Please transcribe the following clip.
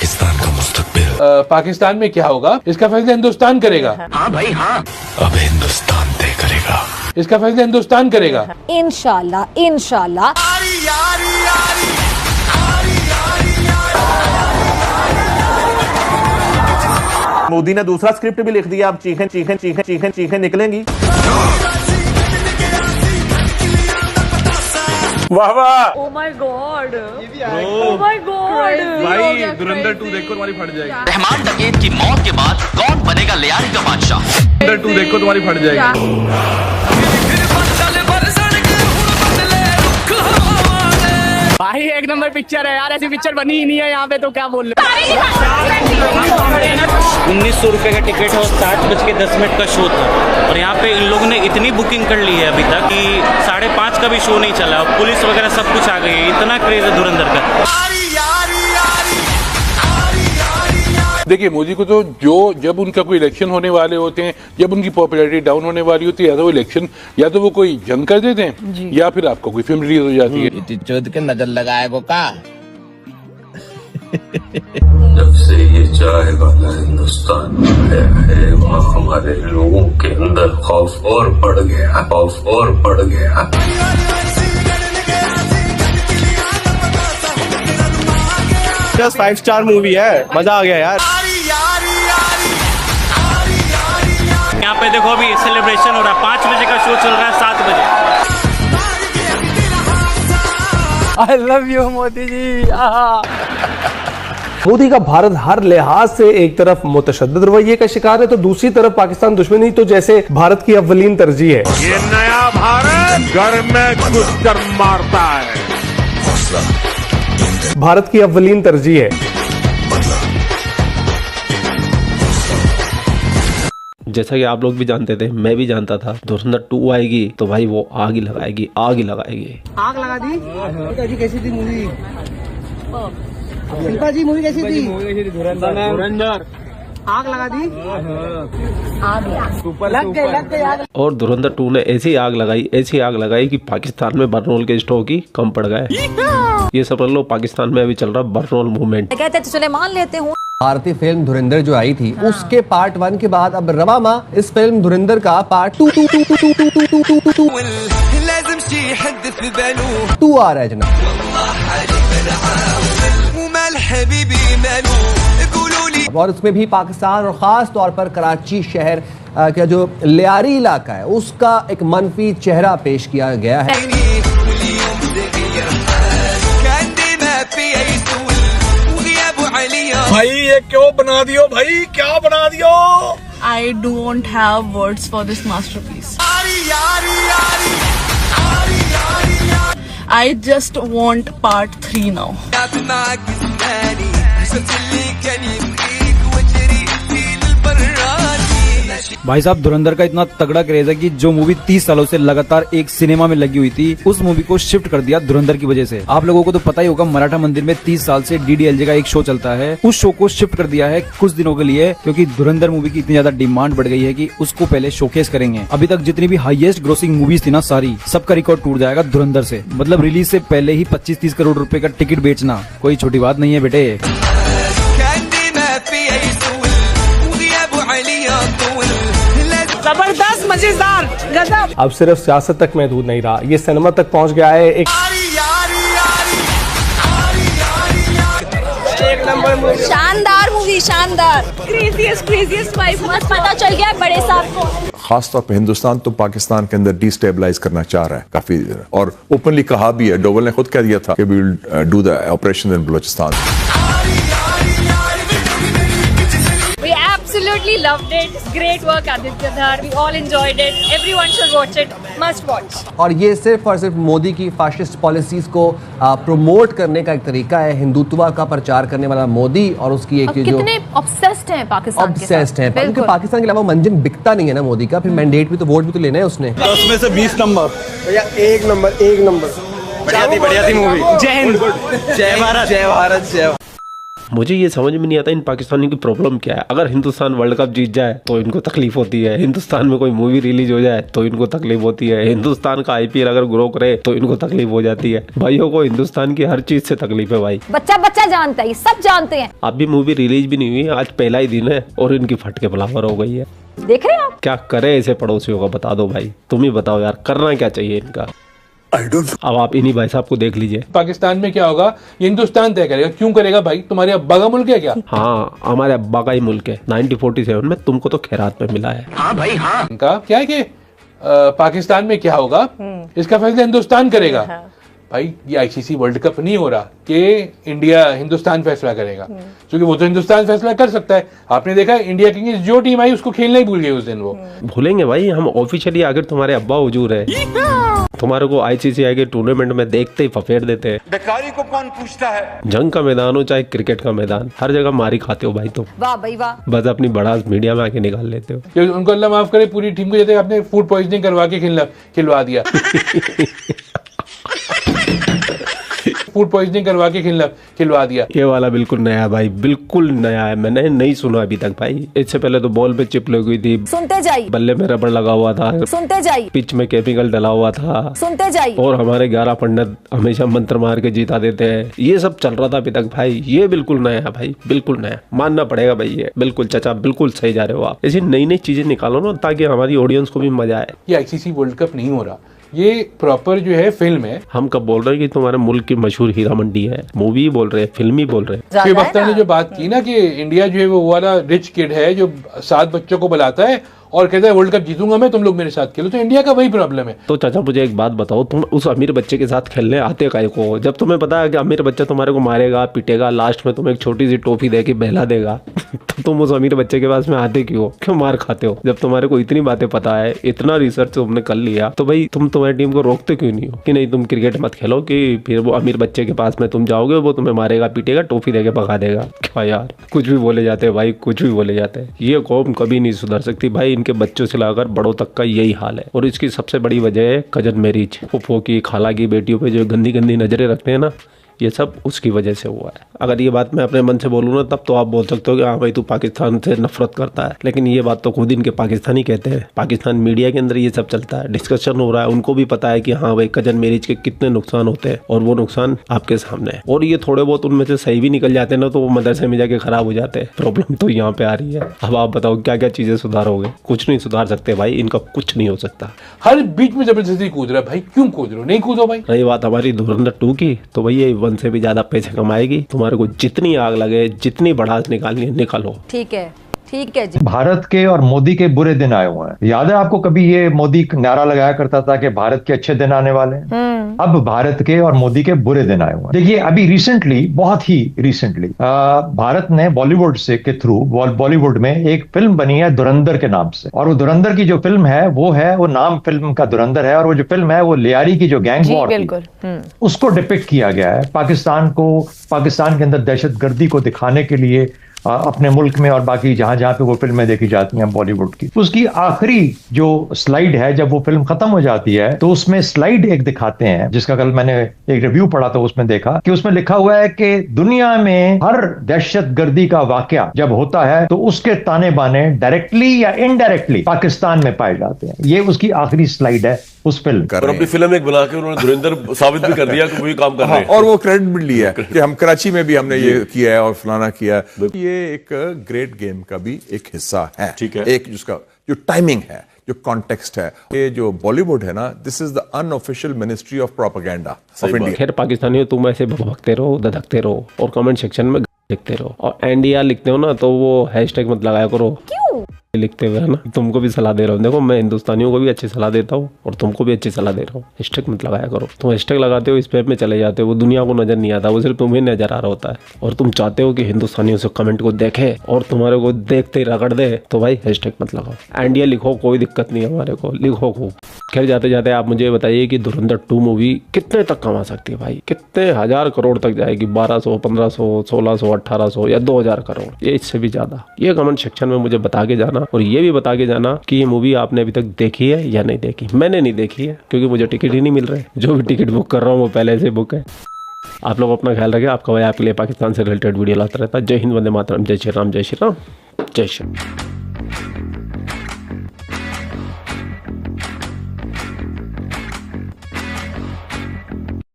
पाकिस्तान का मुस्तकबिल। पाकिस्तान में क्या होगा इसका फैसला हिंदुस्तान करेगा। हाँ भाई हाँ, अब हिंदुस्तान तय करेगा। इसका फैसला हिंदुस्तान करेगा। इंशाल्लाह इंशाल्लाह। मोदी ने दूसरा स्क्रिप्ट भी लिख दिया, अब चीखें चीखें चीखें चीखें चीखें निकलेंगी। वाह वाह, Oh my God! Oh my God! भाई धुरंधर 2 देखो तुम्हारी फट जाएगी। रहमान डकैत की मौत के बाद कौन बनेगा लियारी का बादशाह? धुरंधर 2 देखो तुम्हारी फट जाएगी। भाई एक नंबर पिक्चर है यार, ऐसी पिक्चर बनी ही नहीं है यहाँ पे, तो क्या बोल रहे। 1900 रुपए का टिकट है और 7:10 का शो था, और यहाँ पे इन लोगों ने इतनी बुकिंग कर ली है अभी तक कि 5:30 का भी शो नहीं चला, और पुलिस वगैरह सब कुछ आ गई है। इतना क्रेज है धुरंधर का। देखिए मोदी को तो जब उनका कोई इलेक्शन होने वाले होते हैं, जब उनकी पॉपुलैरिटी डाउन होने वाली होती है, या तो वो इलेक्शन या तो वो कोई जंग कर देते हैं, या फिर आपको कोई फिल्म रिलीज हो जाती है। चौध के नजर लगाए वो का। जब से ये चाय वाला हिंदुस्तान आया है, वहाँ हमारे लोगों के अंदर खौफ और बढ़ गया, खौफ और बढ़ गया। जस्ट 5 स्टार मूवी है, मजा आ गया यार। यहाँ पे देखो अभी सेलिब्रेशन हो रहा है, 5 बजे का शो चल रहा है, 7 बजे। I love you Modi ji. Modi का भारत हर लिहाज से एक तरफ मुतशद्दिद रवैये का शिकार है, तो दूसरी तरफ पाकिस्तान दुश्मनी तो जैसे भारत की अव्वलीन तरजीह है। ये नया भारत घर में घुसकर मारता है। भारत की अव्वलीन तरजीह है। जैसा कि आप लोग भी जानते थे, मैं भी जानता था, धुरंधर 2 आएगी तो भाई वो आग ही लगाएगी, आग ही लगाएगी। आग लगा दी। जी कैसी थी मूवी? शिल्पा जी मूवी कैसी थी? धुरंधर आग लगा दी। लग गई आग। और धुरंधर 2 ने ऐसी आग लगाई कि पाकिस्तान में बर्नोल के स्टॉक ही कम पड़ गए। ये सब लो, पाकिस्तान में अभी चल रहा बर्नोल मूवमेंट। कहते तो सुलेमान लेते हूँ। भारतीय फिल्म धुरंधर जो आई थी, उसके पार्ट 1 के बाद अब रवा माह इस फिल्म धुरंधर का पार्ट 2 आ रहा है जनाब। और उसमें भी पाकिस्तान और खास तौर पर कराची शहर का जो लियारी इलाका है, उसका एक मनफी चेहरा पेश किया गया है। भाई ये क्यों बना दियो भाई, क्या बना दियो? I don't have words for this masterpiece. I just want part 3 now. भाई साहब धुरंधर का इतना तगड़ा क्रेज है कि जो मूवी 30 सालों से लगातार एक सिनेमा में लगी हुई थी, उस मूवी को शिफ्ट कर दिया धुरंधर की वजह से। आप लोगों को तो पता ही होगा, मराठा मंदिर में 30 साल से DDLJ का एक शो चलता है, उस शो को शिफ्ट कर दिया है कुछ दिनों के लिए, क्योंकि धुरंधर मूवी की इतनी ज्यादा डिमांड बढ़ गई है कि उसको पहले शोकेस करेंगे। अभी तक जितनी भी हाईएस्ट ग्रोसिंग मूवीज थी ना, सारी सबका रिकॉर्ड टूट जाएगा धुरंधर से। मतलब रिलीज से पहले ही 25-30 करोड़ रुपए का टिकट बेचना कोई छोटी बात नहीं है बेटे। जबरदस्त, मजेदार, गजब। अब सिर्फ सियासत तक महदूद नहीं रहा, ये सिनेमा तक पहुंच गया है। एक शानदार मूवी, शानदार। क्रेजीएस्ट वाइफ, मस्त पता चल गया बड़े साहब को। खास तौर पे हिंदुस्तान तो पाकिस्तान के अंदर डिस्टेबलाइज करना चाह रहा है काफी, और ओपनली कहा भी है। डोवल ने खुद कह दिया था कि we will do the operation in Balochistan. We absolutely loved it. Great work, Aditya Dhar. We all enjoyed it. Everyone should watch it. Must watch. और ये सिर्फ और सिर्फ मोदी की फाशिस्ट पॉलिसीज को प्रमोट करने का एक तरीका है। हिंदुत्व का प्रचार करने वाला मोदी और उसकी एक जो कितने obsessed हैं पाकिस्तान के साथ। ऑब्सेस्ड है, क्योंकि पाकिस्तान के अलावा मंजन बिकता नहीं है ना मोदी का। फिर मैंडेट भी तो, वोट भी तो लेना है उसने। 10 में से 20 नंबर। भैया एक नंबर। बढ़िया थी मूवी। जय हिंद, जय भारत, जय भारत, जय। मुझे ये समझ में नहीं आता इन पाकिस्तानियों की प्रॉब्लम क्या है। अगर हिंदुस्तान वर्ल्ड कप जीत जाए तो इनको तकलीफ होती है, हिंदुस्तान में कोई मूवी रिलीज हो जाए तो इनको तकलीफ होती है, हिंदुस्तान का IPL अगर ग्रो करे तो इनको तकलीफ हो जाती है। भाइयों को हिंदुस्तान की हर चीज से तकलीफ है भाई। बच्चा बच्चा जानता है, सब जानते हैं। अभी मूवी रिलीज भी नहीं हुई, आज पहला ही दिन है और इनकी फटके बराबर हो गई है। देख रहे हैं आप? क्या करे ऐसे पड़ोसियों का, बता दो भाई, तुम ही बताओ यार, करना क्या चाहिए इनका। अब आप इन्हीं भाई साहब को देख लीजिए। पाकिस्तान में क्या होगा ये हिंदुस्तान तय करेगा। क्यों करेगा भाई? तुम्हारे अब्बा का मुल्क है क्या? हाँ, हमारे अब्बा का ही मुल्क है। 1947 में तुमको तो खैरात में मिला है। हाँ भाई हाँ। इनका क्या है कि पाकिस्तान में क्या होगा इसका फैसला हिंदुस्तान करेगा। भाई ये ICC वर्ल्ड कप नहीं हो रहा कि इंडिया हिंदुस्तान फैसला करेगा, क्योंकि वो तो हिंदुस्तान फैसला कर सकता है। आपने देखा इंडिया की जो टीम आई उसको खेलना ही भूल गए उस दिन। वो भूलेंगे भाई, हम ऑफिशियली आकर तुम्हारे अब्बा हुजूर है, तुम्हारे को ICC के टूर्नामेंट में देखते ही फफेड़ देते हैं। बेकारी को कौन पूछता है? जंग का मैदान हो चाहे क्रिकेट का मैदान, हर जगह मारी खाते हो भाई तुम। वाह भाई वाह। बस अपनी बड़ा मीडिया में आके निकाल लेते हो। उनको अल्लाह माफ करे, पूरी टीम को जैसे आपने फूड पॉइजनिंग करवा के खिलवा दिया। फूड पॉइजनिंग करवा के खिलवा दिया। ये वाला बिल्कुल नया भाई, बिल्कुल नया है, मैंने नहीं सुना अभी तक भाई। इससे पहले तो बॉल पे चिप लगी हुई थी, सुनते जाइए, बल्ले में रबड़ लगा हुआ था, सुनते जाइए, पिच में केमिकल डला हुआ था, सुनते जाइए, और हमारे 11 पंडित हमेशा मंत्र मार के जीता देते हैं। ये सब चल रहा था अभी तक भाई। ये बिल्कुल नया है भाई, बिल्कुल नया, मानना पड़ेगा भाई। ये बिल्कुल चाचा बिल्कुल सही जा रहे हो आप। ऐसी नई नई चीजें निकालो ना ताकि हमारी ऑडियंस को भी मजा आए। ये ICC वर्ल्ड कप नहीं हो रहा, ये प्रॉपर जो है फिल्म है। हम कब बोल रहे हैं कि तुम्हारे मुल्क की मशहूर हीरा मंडी है? मूवी बोल रहे हैं, फिल्म ही बोल रहे हैं। शुएब अख्तर ने जो बात की ना कि इंडिया जो है वो वाला रिच किड है जो 7 बच्चों को बुलाता है और कहता है वर्ल्ड कप जीतूंगा मैं, तुम लोग मेरे साथ खेलो। तो इंडिया का वही प्रॉब्लम है। तो चाचा मुझे एक बात बताओ, तुम उस अमीर बच्चे के साथ खेलने आते काहे को? जब तुम्हें पता है कि अमीर बच्चा तुम्हारे को मारेगा, पीटेगा, लास्ट में तुम्हें एक छोटी सी टॉफी दे के बहला देगा, तो तुम उस अमीर बच्चे के पास में आते क्यों मार खाते हो? जब तुम्हारे को इतनी बातें पता है, इतना रिसर्च तुमने कर लिया, तो भाई तुम तुम्हारी टीम को रोकते क्यों नहीं हो कि नहीं तुम क्रिकेट मत खेलो, कि फिर वो अमीर बच्चे के पास में तुम जाओगे, वो तुम्हें मारेगा, पीटेगा, टॉफी दे के भगा देगा? क्या यार, कुछ भी बोले जाते हैं भाई, कुछ भी बोले जाते हैं। ये कौम कभी नहीं सुधर सकती भाई। इनके बच्चों से लाकर बड़ों तक का यही हाल है, और इसकी सबसे बड़ी वजह है कजन मैरिज। फुफो की, खाला की बेटियों पे जो गंदी गंदी नजरें रखते हैं ना, ये सब उसकी वजह से हुआ है। अगर ये बात मैं अपने मन से बोलूँ ना, तब तो आप बोल सकते हो कि हाँ भाई तू पाकिस्तान से नफरत करता है, लेकिन ये बात तो खुद इनके पाकिस्तानी कहते हैं। पाकिस्तान मीडिया के अंदर ये सब चलता है, डिस्कशन हो रहा है, उनको भी पता है कि हाँ भाई कजन मैरिज के कितने नुकसान होते हैं, और वो नुकसान आपके सामने है। और ये थोड़े बहुत उनमें से सही भी निकल जाते हैं ना, तो वो मदरसे में जाके खराब हो जाते हैं। प्रॉब्लम तो यहाँ पे आ रही है। अब आप बताओ क्या क्या चीजें सुधारोगे? कुछ नहीं सुधार सकते भाई, इनका कुछ नहीं हो सकता। हर बीच में जबरदस्ती कूद रहा है भाई, क्यों कूद रहे हो? नहीं कूदो भाई। रही बात हमारी धुरंधर 2 की, तो भैया 1 से भी ज्यादा पैसे कमाएगी। तुम्हारे को जितनी आग लगे, जितनी बढ़ास निकालनी है निकालो। ठीक है, ठीक है जी। भारत के और मोदी के बुरे दिन आए हुए हैं। याद है आपको, कभी ये मोदी नारा लगाया करता था कि भारत के अच्छे दिन आने वाले हैं। अब भारत के और मोदी के बुरे दिन आए हुए हैं। देखिए अभी रिसेंटली, बहुत ही रिसेंटली, भारत ने बॉलीवुड से के थ्रू, बॉलीवुड में एक फिल्म बनी है धुरंधर के नाम से, और वो धुरंधर की जो फिल्म है वो नाम फिल्म का धुरंधर है, और वो जो फिल्म है वो लियारी की जो गैंग वॉर उसको डिपिक्ट किया गया है। पाकिस्तान के अंदर दहशतगर्दी को दिखाने के लिए अपने मुल्क में और बाकी जहां जहां पे वो फिल्में देखी जाती हैं बॉलीवुड की। उसकी आखिरी जो स्लाइड है, जब वो फिल्म खत्म हो जाती है, तो उसमें स्लाइड एक दिखाते हैं, जिसका कल मैंने एक रिव्यू पढ़ा था, उसमें देखा कि उसमें लिखा हुआ है कि दुनिया में हर दहशतगर्दी का वाकया जब होता है तो उसके ताने बाने डायरेक्टली या इनडायरेक्टली पाकिस्तान में पाए जाते हैं। ये उसकी आखिरी स्लाइड है उस फिल्म। और अपनी फिल्म एक बना के उन्होंने धुरंधर साबित भी कर दिया कि वही काम कर रहे हैं। और वो क्रेडिट भी लिया है कि हम कराची में भी हमने ये किया है और फलाना किया है। ये एक ग्रेट गेम का भी एक हिस्सा है। ठीक है, एक जिसका जो टाइमिंग है, जो कॉन्टेक्स्ट है, ये जो बॉलीवुड है ना, this is the unofficial ministry of propaganda of India. खैर पाकिस्तानियों, तुम ऐसे भगते रहो, धधकते रहो और कमेंट सेक्शन में लिखते रहो, और इंडिया लिखते हो ना तो वो हैशटैग मत लगाया करो। क्यों लिखते हुए, है ना? तुमको भी सलाह दे रहा हूँ। देखो मैं हिंदुस्तानियों को भी अच्छी सलाह देता हूँ और तुमको भी अच्छी सलाह दे रहा हूँ। हैशटैग मत लगाया करो। तुम हैशटैग लगाते हो, स्पैम में चले जाते हो, वो दुनिया को नजर नहीं आता, वो सिर्फ तुम्हें नजर आ रहा होता है। और तुम चाहते हो कि हिंदुस्तानियों से कमेंट को देखे और तुम्हारे को देखते ही रगड़ दे, तो भाई हैशटैग मत लगाओ। इंडिया लिखो, कोई दिक्कत नहीं है हमारे को, लिखो खूब। खैर जाते जाते आप मुझे बताइए कि धुरंधर 2 मूवी कितने तक कमा सकती है भाई? कितने 1000 करोड़ तक जाएगी? 1200, 1500, 1600, 1800 या 2000 करोड़, ये इससे भी ज्यादा? ये कमेंट सेक्शन में मुझे बता के जाना, और ये भी बता के जाना कि ये मूवी आपने अभी तक देखी है या नहीं देखी। मैंने नहीं देखी है क्योंकि मुझे टिकट ही नहीं मिल रहे। जो भी टिकट बुक कर रहा हूँ वो पहले से बुक है। आप लोग अपना ख्याल रखें। आपका भाई आपके लिए पाकिस्तान से रिलेटेड वीडियो लाता रहता है। जय हिंद, वंदे मातरम, जय श्री राम, जय श्री राम, जय श्री राम।